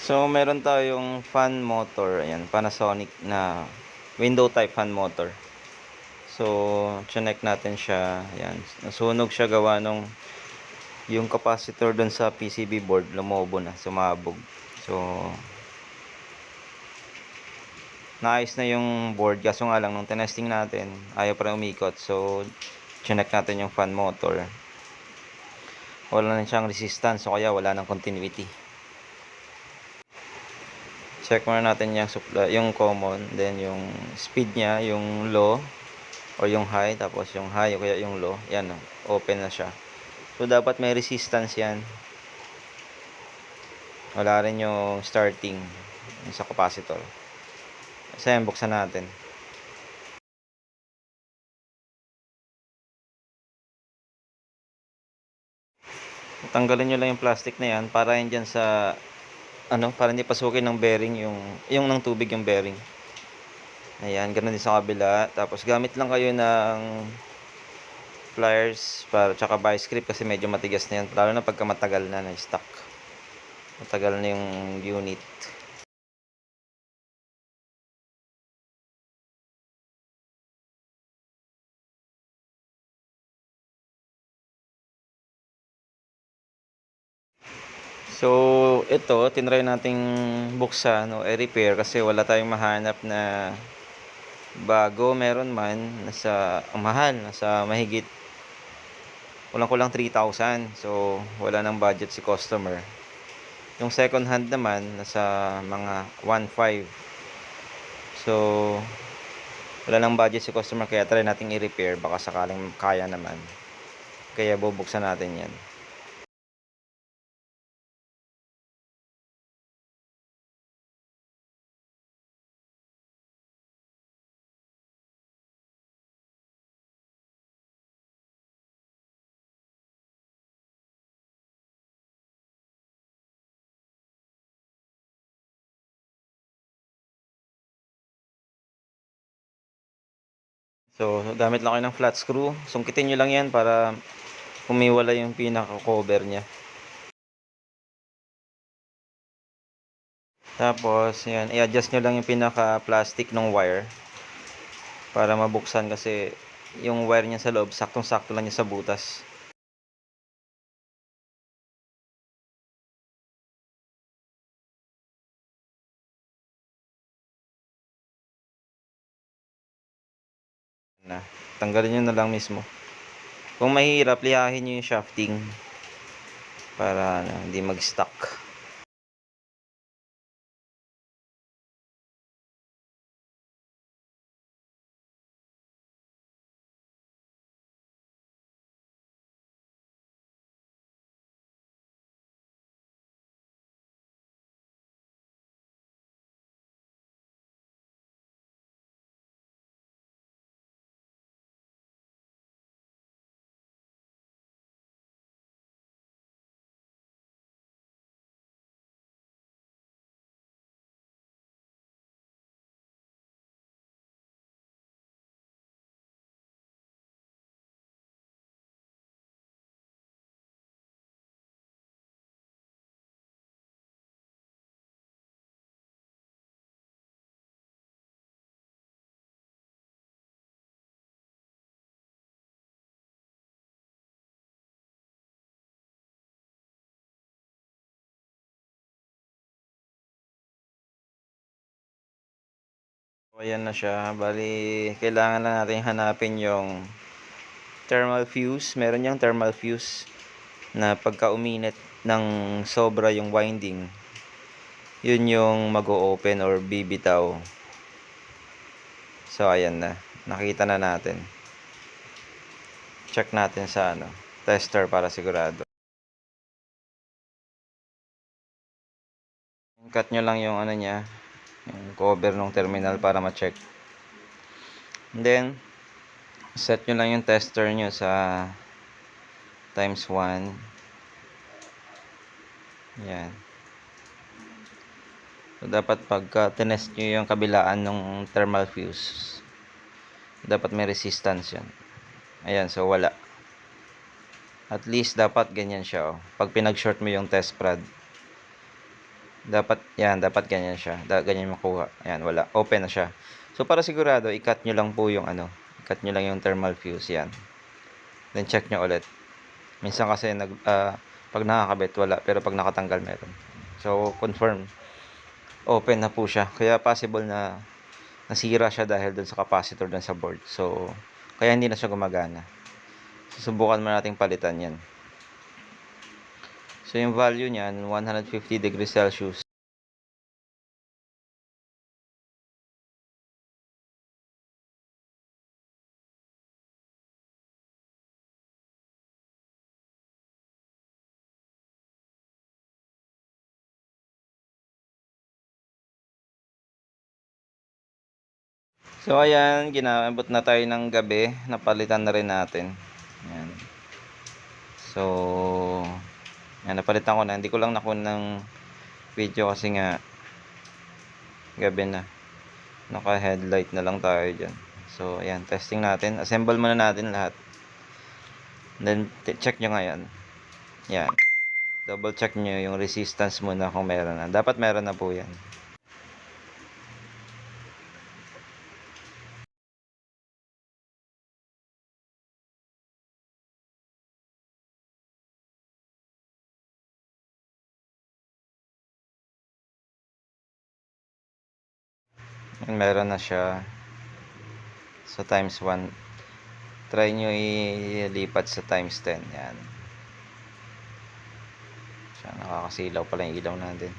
So, meron tayong fan motor. Ayan, Panasonic na window type fan motor. So, chinek natin siya. Ayan, nasunog siya gawa nung yung capacitor dun sa PCB board lumobo na, sumabog. So, naayos na yung board. Kaso nga lang, nung tinesting natin, ayaw pa rin umikot. So, chinek natin yung fan motor. Wala na siyang resistance. So, kaya wala nang continuity. Check muna natin yung supply, yung common, then yung speed niya, yung low or yung high, tapos yung high o kaya yung low. Yan, open na siya. So dapat may resistance yan. Wala rin yung starting sa capacitor. So yan, buksan natin. Tanggalin nyo lang yung plastic na yan para yan dyan sa para hindi pasukin ng bearing yung ng tubig yung bearing. Ayan, ganun din sa kabila. Tapos gamit lang kayo ng pliers para tsaka vice grip kasi medyo matigas na yan, lalo na pagka matagal na na-stuck. Matagal na yung unit. So, ito, tinry nating buksan o i-repair kasi wala tayong mahanap na bago. Meron man, ang mahal, nasa mahigit, kulang-kulang 3,000. So, wala nang budget si customer. Yung second hand naman, nasa mga 1,500. So, wala nang budget si customer kaya try nating i-repair. Baka sakaling kaya naman. Kaya bubuksan natin yan. So, gamit lang kayo ng flat screw. Sungkitin nyo lang yan para umiwala yung pinaka-cover niya. Tapos, yan, i-adjust nyo lang yung pinaka-plastic ng wire para mabuksan kasi yung wire niya sa loob, saktong-sakto lang niya sa butas. Tanggalin nyo na lang mismo. Kung mahirap, lihahin nyo yung shafting para hindi mag-stuck. Ayan na siya. Bali, kailangan lang natin hanapin yung thermal fuse. Meron yung thermal fuse na pagka uminit ng sobra yung winding, yun yung mag-o-open or bibitaw. So, ayan na. Nakita na natin. Check natin sa tester para sigurado. Cut nyo lang yung niya, yung cover ng terminal para ma-check. And then, set nyo lang yung tester nyo sa ×1. Yan. So, dapat pagka tinest nyo yung kabilaan ng thermal fuse, dapat may resistance yan. Ayan, so wala. At least dapat ganyan siya. Pag pinag-short mo yung test prod, Dapat ganyan siya. Ganyan makuha. Ayan, wala. Open na siya. So, para sigurado, i-cut nyo lang po yung i-cut nyo lang yung thermal fuse. Yan. Then, check nyo ulit. Minsan kasi, pag nakakabit, wala. Pero pag nakatanggal, meron. So, confirm. Open na po siya. Kaya possible na nasira siya dahil dun sa capacitor dun sa board. So, kaya hindi na siya gumagana. Susubukan mo nating palitan yan. So, yung value niyan, 150 degrees Celsius. So, ayan, ginabot na tayo ng gabi. Napalitan na rin natin. Ayan. So, ayan, napalitan ko na. Hindi ko lang nakuha ng video kasi nga gabi na. Naka-headlight na lang tayo dyan. So, ayan, testing natin. Assemble muna natin lahat. Then, check nyo ngayon. Ayan. Double check nyo yung resistance muna kung meron na. Dapat meron na po yan. Meron na siya. So, times 1. Try nyo ilipat sa times 10. Yan. Siya, nakakasilaw pala yung ilaw natin.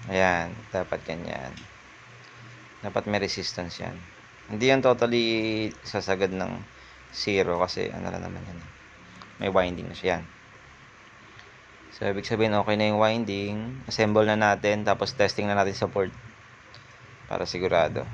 Ayan. Dapat ganyan. Dapat may resistance yan. Hindi yan totally sasagad ng 0 kasi ano lang naman yan. May winding na siya. Yan. So, ibig sabihin okay na yung winding. Assemble na natin. Tapos testing na natin sa board. Para sigurado.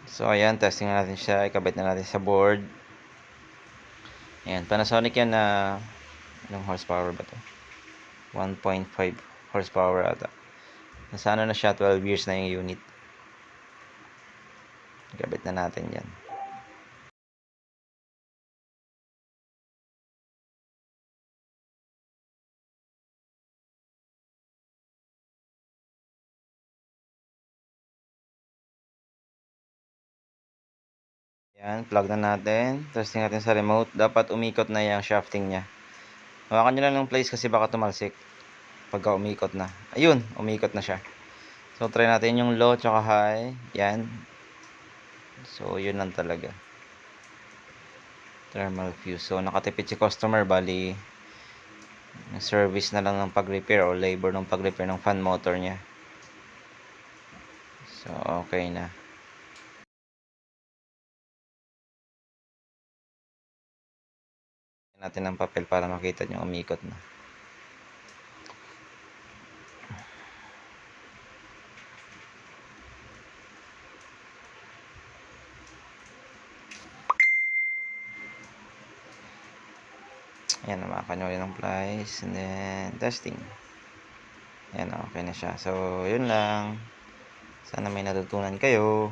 So ayan, testing na natin siya, ikabit na natin sa board. Ayan, Panasonic yan na ilang horsepower ba to? 1.5 horsepower ata. Nasa ano na siya, 12 years na yung unit. Ikabit na natin yan. Yan, plug na natin. Testing natin sa remote. Dapat umikot na yung shafting niya. Hawakan nyo lang ng place kasi baka tumalsik pagka umikot na. Ayun, umikot na siya. So, try natin yung low tsaka high. Yan. So, yun lang talaga. Thermal fuse. So, nakatipid si customer. Bali, service na lang ng pag-repair o labor ng pag-repair ng fan motor niya. So, okay na. Natin ng papel para makita nyo umikot na. Ayan, namakan nyo rin ng plies. And then, testing. Ayan, okay na siya. So, yun lang. Sana may natutunan kayo.